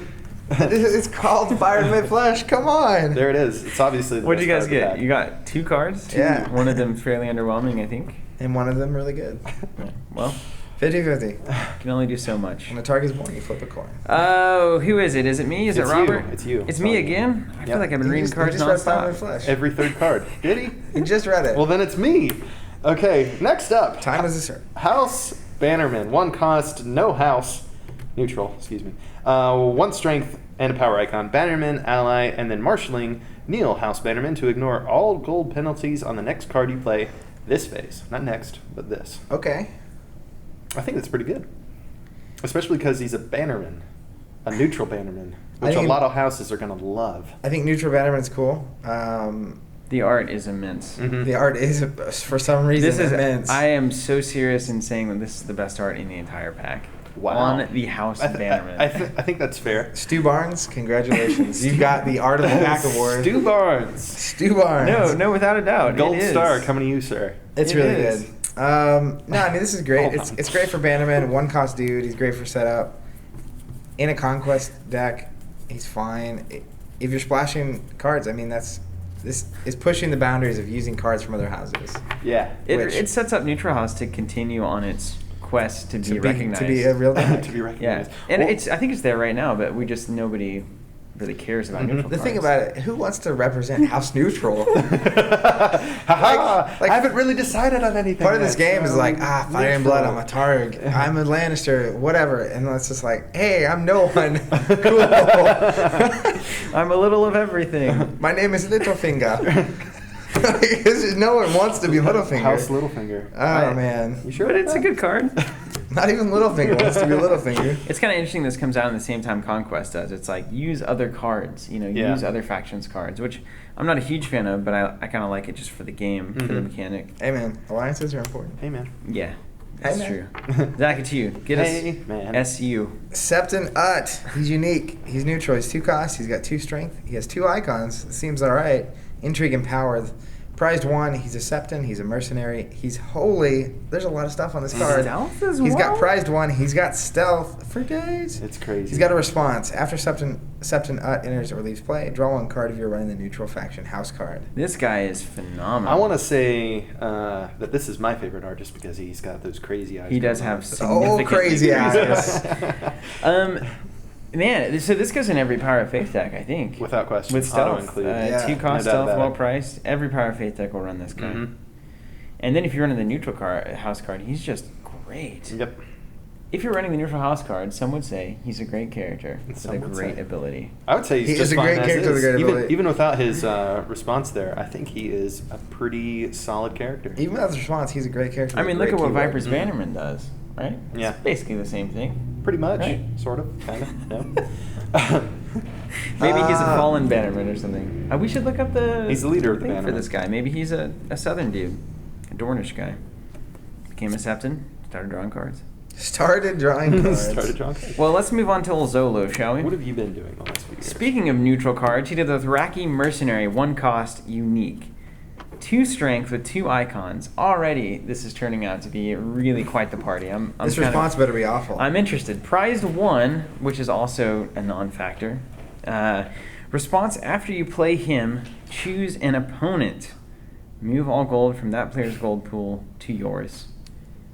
It's called Fire in My Flesh. Come on. There it is. It's obviously the What did you best guys card of the get? You got 2 cards? Yeah. One of them fairly underwhelming, I think. And one of them really good. Yeah. Well, 50-50. can only do so much. When the target's born, you flip a coin. Oh, who is it? Is it me? Is It's it Robert? you. It's you. It's Sorry. me again? I feel Yep. like I've been He reading just- cards he just read Fire in My nonstop. Flesh. Every third card. Did he? You just read it. Well, then it's me. Okay, next up. Time is a certain. House Bannerman. 1 cost, no house. Neutral, excuse me. 1 strength and a power icon. Bannerman, ally, and then marshalling. Kneel House Bannerman to ignore all gold penalties on the next card you play this phase. Not next, but this. Okay. I think that's pretty good. Especially because he's a Bannerman. A neutral Bannerman. I Which a think- lot of houses are going to love. I think neutral Bannerman's cool. The art is immense. Mhm. The art is, for some reason, This is. immense. I am so serious in saying that this is the best art in the entire pack. Wow. On the House Bannerman. I think that's fair. Stu Barnes, congratulations. You got the Art of the Pack award. Stu Barnes. Stu Barnes. No, without a doubt. Gold it is. star coming to you, sir. It's It really is. good. No, I mean, this is great. Hold It's on. it's great for Bannerman. 1 cost dude. He's great for setup. In a conquest deck, he's fine. If you're splashing cards, I mean, this is pushing the boundaries of using cards from other houses. Yeah. It sets up Neutral House to continue on its quest to be recognized. To be a real deck. to be Yeah, recognized. and Well, I think it's there right now, but nobody really cares about Mhm. neutral The cards. thing about it, who wants to represent House Neutral? Ha-ha! like- I haven't really decided on anything. Part of this yet, game is so like, Fire and Blood, I'm a neutral. Targ, I'm a Lannister, whatever. And it's just like, hey, I'm no one. Cool. I'm a little of everything. My name is Littlefinger. Because no one wants to be Littlefinger. House Littlefinger. Oh, man. You sure? But about it's a that? good card. Not even Littlefinger wants to be Littlefinger. It's kind of interesting this comes out in the same time Conquest does. It's like, use other cards, Yeah. use other factions cards, which I'm not a huge fan of, but I kind of like it just for the game, for the Mhm. mechanic. Hey, man, alliances are important. Hey, man. Yeah, that's Hey, true. man. Zach, it's you. Get Hey, us man. SU. Septon Ut. He's unique. He's neutral. He's 2 costs. He's got 2 strength. He has 2 icons. It seems all right. Intrigue and power. Prized 1. He's a Septon. He's a mercenary. He's holy. There's a lot of stuff on this card. Stealth as He's well? got prized 1. He's got stealth for days. It's crazy. He's got a response. After Septon Ut enters or leaves play, draw 1 card if you're running the neutral faction house card. This guy is phenomenal. I want to say that this is my favorite art just because he's got those crazy eyes. He does going on. have Oh, significantly crazy eyes. Man, so this goes in every Power of Faith deck, I think. Without question. With stealth. Auto-include. Yeah. 2 cost No doubt stealth, about well it. priced. Every Power of Faith deck will run this guy. Mhm. And then if you're running the neutral house card, he's just great. Yep. If you're running the neutral house card, some would say he's a great character with Some a would great say. ability. I would say he's He just is a fine great as character with is. a great even, ability. even without his response there, I think he is a pretty solid character. Even without the response, he's a great character. I with a mean, look great at what keyboard. Viper's Mhm. Bannerman does, right? Yeah. It's basically the same thing. Pretty much. Right. Sort of. Kind of. No. Maybe he's a Ah. fallen Bannerman or something. We should look up the. He's the leader of the thing for Bannerman. this guy. Maybe he's a southern dude, a Dornish guy. Became a Septon, started drawing cards. Started drawing cards. Started drawing cards. Well, let's move on to Zolo, shall we? What have you been doing the last few years? Speaking of neutral cards, he did the Thraki Mercenary, 1 cost, unique. 2 strength with 2 icons. Already, this is turning out to be really quite the party. I'm This kind of- response better be awful. I'm interested. Prized 1, which is also a non-factor. Response after you play him, choose an opponent. Move all gold from that player's gold pool to yours.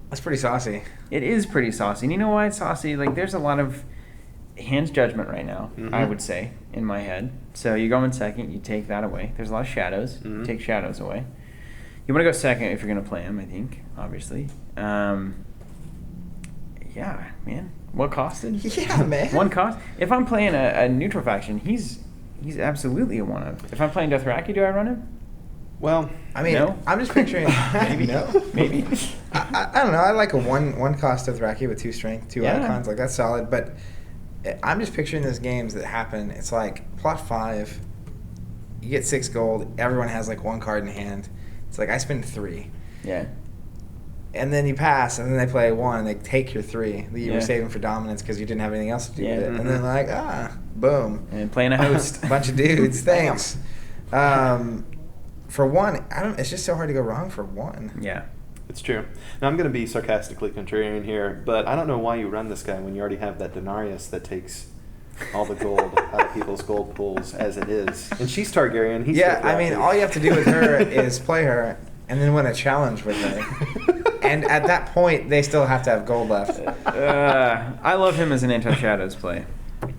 That's pretty saucy. It is pretty saucy. And you know why it's saucy? Like, there's a lot of hand's judgment right now, I Mhm. would say, in my head. So you go in second, you take that away. There's a lot of shadows. You Mhm. take shadows away. You want to go second if you're going to play him, I think, obviously. Yeah, man. What costed? Yeah, man. 1 cost. If I'm playing a neutral faction, he's absolutely a 1-of. If I'm playing Dothraki, do I run him? Well, I mean, No? I'm just picturing. Maybe. No. Maybe. I don't know. I like a one cost of Thraki with 2 strength, 2 Yeah. icons. Like, that's solid. But I'm just picturing those games that happen. It's like plot 5. You get 6 gold. Everyone has like 1 card in hand. It's like I spend 3. Yeah. And then you pass, and then they play 1, and they take your 3 that you Yeah. were saving for dominance because you didn't have anything else to do Yeah. with it. And then like, boom. And playing a host. Bunch of dudes. Thanks. For 1, it's just so hard to go wrong for 1. Yeah. it's true. Now, I'm going to be sarcastically contrarian here, but I don't know why you run this guy when you already have that Denarius that takes all the gold out of people's gold pools as it is. And she's Targaryen. He's Yeah, I mean, Dothraki. all you have to do with her is play her and then win a challenge with her. And at that point, they still have to have gold left. I love him as an anti-shadows play.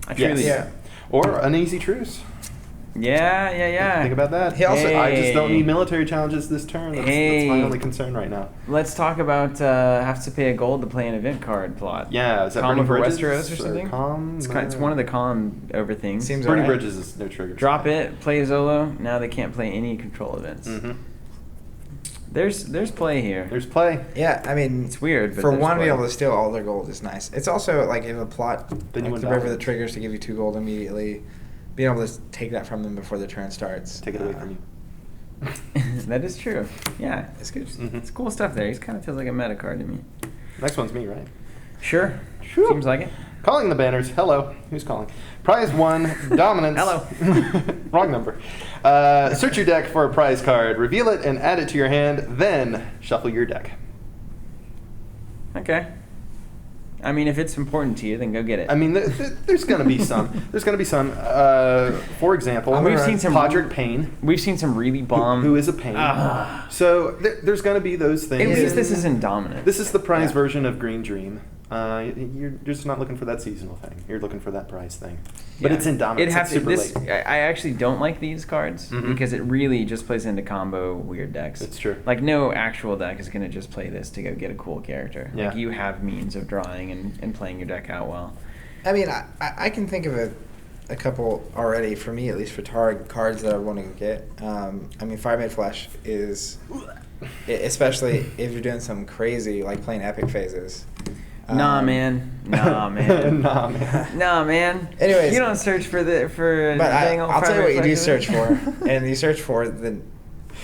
I truly Yeah. Or an easy truce. Yeah. Think about that. He also- I just don't Hey. need military challenges this turn. That's my Hey. only concern right now. Let's talk about have to pay a gold to play an event card plot. Yeah, is that Calm Burning over Bridges Westeros or something? Calm? It's one of the calm over things. Seems Burning alright. Bridges is no trigger. Drop it, play Zolo. Now they can't play any control events. Mm-hmm. There's play here. There's play. Yeah, I mean, It's weird, but for there's one to be play. able to steal all their gold is nice. It's also like if a plot, Then you like win the river that dominance. triggers to give you 2 gold immediately, being able to take that from them before the turn starts. Take it away from you. That is true. Yeah, It's good. Mhm. it's cool stuff there. He kind of feels like a meta card to me. Next one's me, right? Sure. Sure. Seems like it. Calling the banners. Hello. Who's calling? Prize 1, dominance. Hello. Wrong number. Search your deck for a prize card, reveal it, and add it to your hand. Then shuffle your deck. Okay. I mean, if it's important to you, then go get it. I mean, there's going to be some. There's going to be some. For example, We've seen some Podrick Payne, We've seen some really bomb. who is a Payne. Ah. So there's going to be those At things. least this isn't dominant. This is the prize Yeah. version of Green Dream. You're just not looking for that seasonal thing. You're looking for that prize thing. But Yeah. it's in dominance. It has It's super this. late. I actually don't like these cards Mhm. because it really just plays into combo weird decks. It's true. Like no actual deck is gonna just play this to go get a cool character. Yeah. Like you have means of drawing and playing your deck out well. I mean, I can think of a couple already, for me at least, for Targ cards that I want to get. I mean, Fire Made Flesh is, especially if you're doing something crazy, like playing epic phases. Nah, man. Nah, man. Nah, man. Nah, man. Anyways. you don't search for But dang old I'll tell you what you do search Fire for. And you search for the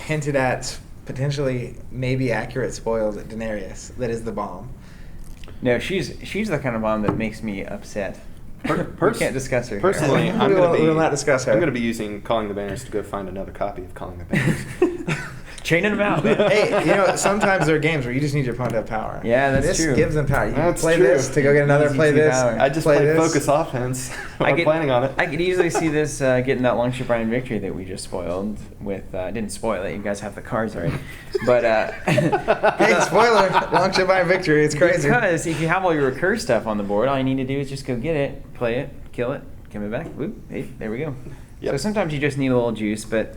hinted at, potentially maybe accurate spoiled Daenerys. That is the bomb. No, she's the kind of bomb that makes me upset. We can't discuss her. here. Personally, We I'm will- going we will not discuss her. I'm going to be using Calling the Banners to go find another copy of Calling the Banners. Chaining them out, man. Hey, you know, sometimes there are games where you just need your opponent to have power. Yeah, that's this true. gives them power. You can That's play true. this to go get another, Easy play to this. power. I just play played this. Focus Offense. I I'm could- planning on it. I could easily see this getting that Longship Ryan victory that we just spoiled with. Didn't spoil it. You guys have the cards already. But Hey, spoiler! Longship by victory. It's crazy. Because if you have all your recur stuff on the board, all you need to do is just go get it, play it, kill it, give it back. Whoop! Hey, there we go. Yep. So sometimes you just need a little juice, but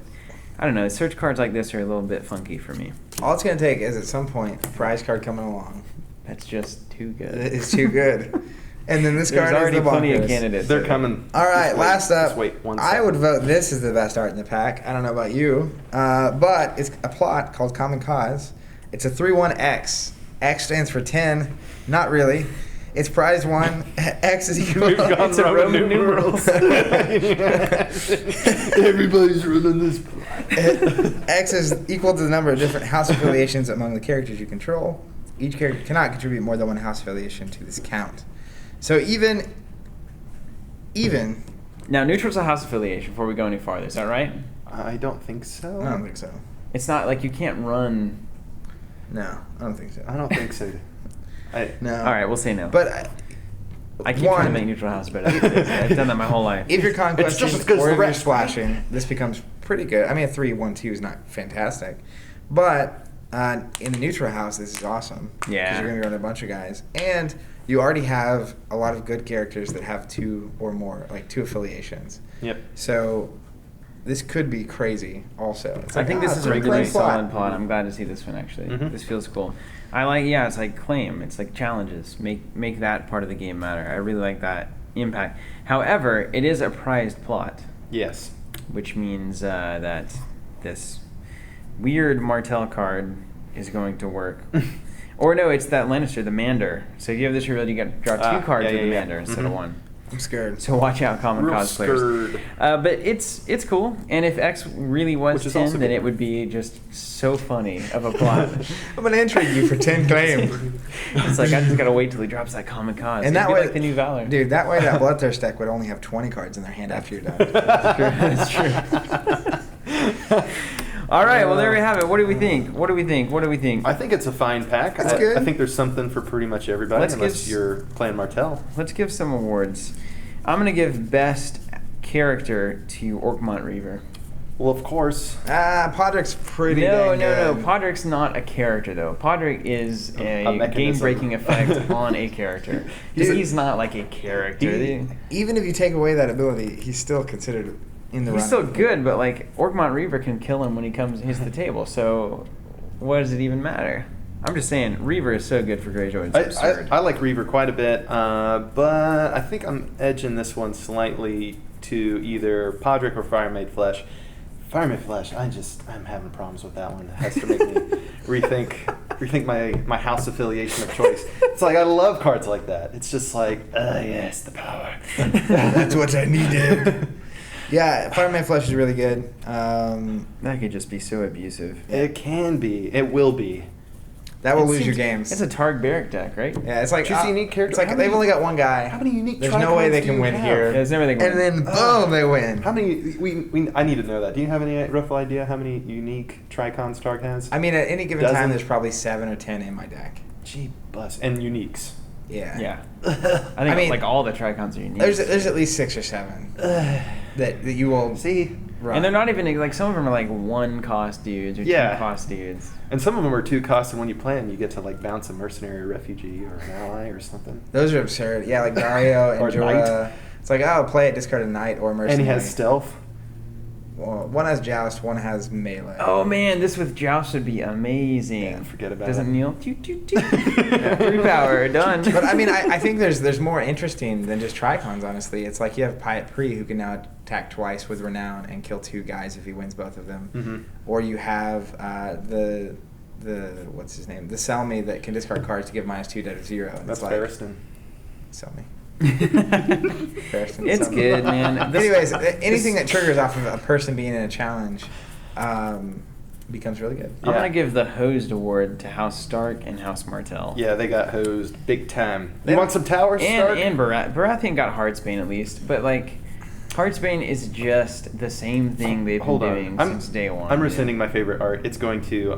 I don't know. Search cards like this are a little bit funky for me. All it's gonna take is at some point a prize card coming along. That's just too good. It's too good. And then this There's card already is the plenty of bonkers. candidates. They're that- coming. All right, Just wait. last up. Just wait 1 I second. would vote this is the best art in the pack. I don't know about you, but it's a plot called Common Cause. It's a 3/1X. X stands for 10. Not really. It's prize 1. X is equal. We've gone It's a Roman numerals. Everybody's running this. X is equal to the number of different house affiliations among the characters you control. Each character cannot contribute more than one house affiliation to this count. So even Now, neutral's a house affiliation before we go any farther. Is that right? I don't think so. I don't think so. It's not like you can't run. No, I don't think so. I don't think so. No. All right, we'll say no. But I keep trying to one, make neutral house better. I've done that my whole life. if you're It's just conquesting as good as or the if you're rest. splashing, this becomes pretty good. I mean, a 3/1/2 is not fantastic, but in the neutral house, this is awesome. Yeah. Because you're going to be running a bunch of guys, and you already have a lot of good characters that have 2 or more, like 2 affiliations. Yep. So this could be crazy. Also, it's I like, think this is a great really plot. solid plot. I'm glad to see this one actually. Mhm. This feels cool. I like, yeah, it's like claim. It's like challenges. Make that part of the game matter. I really like that impact. However, it is a prized plot, Yes. which means that this weird Martell card is going to work. Or no, it's that Lannister, the Mander. So if you have this revealed, you got to draw 2 cards yeah, with the yeah, yeah. Mander instead of Mhm. 1. I'm scared. So watch out, common Real cause players. scared. But it's cool, and if X really was Which is 10, also then good. it would be just so funny of a plot. I'm gonna intrigue you for 10 claim. It's like I just gotta wait till he drops that common cause. And It'd that be way, like the new Valor. dude, that way that Bloodthirst deck would only have 20 cards in their hand after you're done. That's true. All right, well there we have it. What do we think? What do we think? What do we think? I think it's a fine pack. It's I, good. I think there's something for pretty much everybody, Let's unless give- you're playing Martell. Let's give some awards. I'm gonna give best character to Ormond Reaver. Well, of course. Podrick's pretty No. dang good. Podrick's not a character though. Podrick is a mechanism. game-breaking effect on a character. Dude. He's not like a character. Even if you take away that ability, he's still considered in the He's running. still good, but like Ormond Reaver can kill him when he hits the table. So what does it even matter? I'm just saying, Reaver is so good for Greyjoy. It's absurd. I like Reaver quite a bit, but I think I'm edging this one slightly to either Podrick or Firemade Flesh. Firemade Flesh, I'm having problems with that one. It has to make me rethink my house affiliation of choice. It's like, I love cards like that. It's just like, yes, the power. That's what I needed. Yeah, Firemade Flesh is really good. That could just be so abusive. It can be. It will be. That will It lose your seems- games. It's a Targ Barrack deck, right? Yeah, it's like Choose a unique character. It's like How they've many- only got one guy. How many unique There's no way Tricons they do can you win have? here. There's everything. And then boom, they win. How many? I need to know that. Do you have any rough idea how many unique Tricons Stark has? I mean, at any given Dozen? time, there's probably 7 or 10 in my deck. Gee, bus and uniques. Yeah. Yeah. I think mean, like all the Tricons are unique. There's at least 6 or 7 that you will See, run. and they're not even like some of them are like 1 cost dudes or 2 cost dudes. and some of them are 2 costs, and when you play them, you get to like bounce a mercenary, or refugee, or an ally, or something. Those are absurd. Yeah, like Dario and Or Jorah. Knight. It's like, oh, play it, discard a knight or mercenary. And he has stealth. Well, one has joust, one has melee. Oh man, this with Joust would be amazing. Yeah, forget about Doesn't it. Neil? Toot, toot, toot. Yeah, 3 power, done. But I mean, I think there's more interesting than just Tricons, honestly. It's like you have Pyat Pri, who can now attack twice with Renown and kill 2 guys if he wins both of them. Mm-hmm. Or you have the what's his name? The Selmy that can discard cards to give -2 dead of 0. And That's it's like, Barristan. Selmy. It's good, man. Anyways, anything that triggers off of a person being in a challenge becomes really good. I'm Yeah. gonna give the Hosed Award to House Stark and House Martell. Yeah, they got hosed big time. They- You want some towers, Stark? And Baratheon got Heartsbane at least, but like Heartsbane is just the same thing they've Hold been on. doing I'm- since day one. I'm rescinding my favorite art. It's going to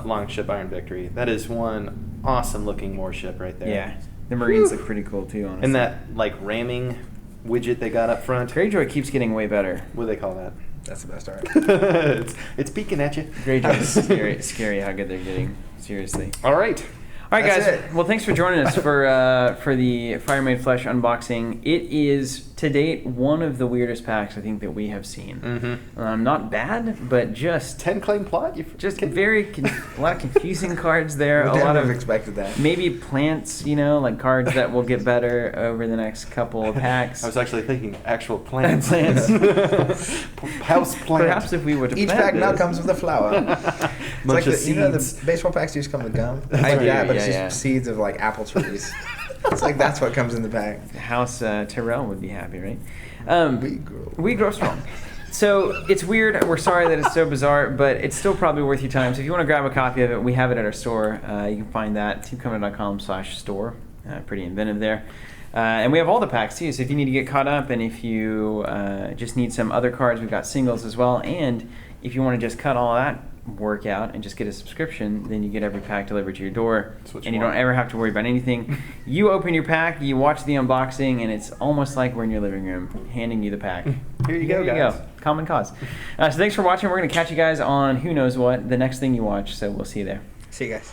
Longship Iron Victory. That is one awesome looking warship right there. Yeah, the Marines Whew. look pretty cool too, honestly. And that like ramming widget they got up front. Greyjoy keeps getting way better. What do they call that? That's the best art. it's peeking at you. Greyjoy is scary how good they're getting. Seriously. All right. All right, That's guys. it. Well, thanks for joining us for the Firemade Flesh unboxing. It is to date one of the weirdest packs I think that we have seen. Mm-hmm. Not bad, but just 10 claim plot? just very a lot of confusing cards there. We A lot never of expected that. maybe plants, like cards that will get better over the next couple of packs. I was actually thinking actual plants. Plants. House plant. Perhaps if we were to Each plant pack now this- comes with a flower. It's like Bunch of the seeds. baseball packs used to come with gum. That's Like right. that, but it's Yeah, just seeds of like apple trees. It's like that's what comes in the pack. House Tyrell would be happy, right? We grow strong. So it's weird. We're sorry that it's so bizarre, but it's still probably worth your time. So if you want to grab a copy of it, we have it at our store. You can find that teamcovenant.com/store. Pretty inventive there. And we have all the packs too. So if you need to get caught up, and if you just need some other cards, we've got singles as well. And if you want to just cut all that work out and just get a subscription, then you get every pack delivered to your door, That's what and you you don't want. ever have to worry about anything. You open your pack, you watch the unboxing, and it's almost like we're in your living room handing you the pack. Here you go, guys. Common cause. So thanks for watching. We're going to catch you guys on who knows what, the next thing you watch. So we'll see you there. See you guys.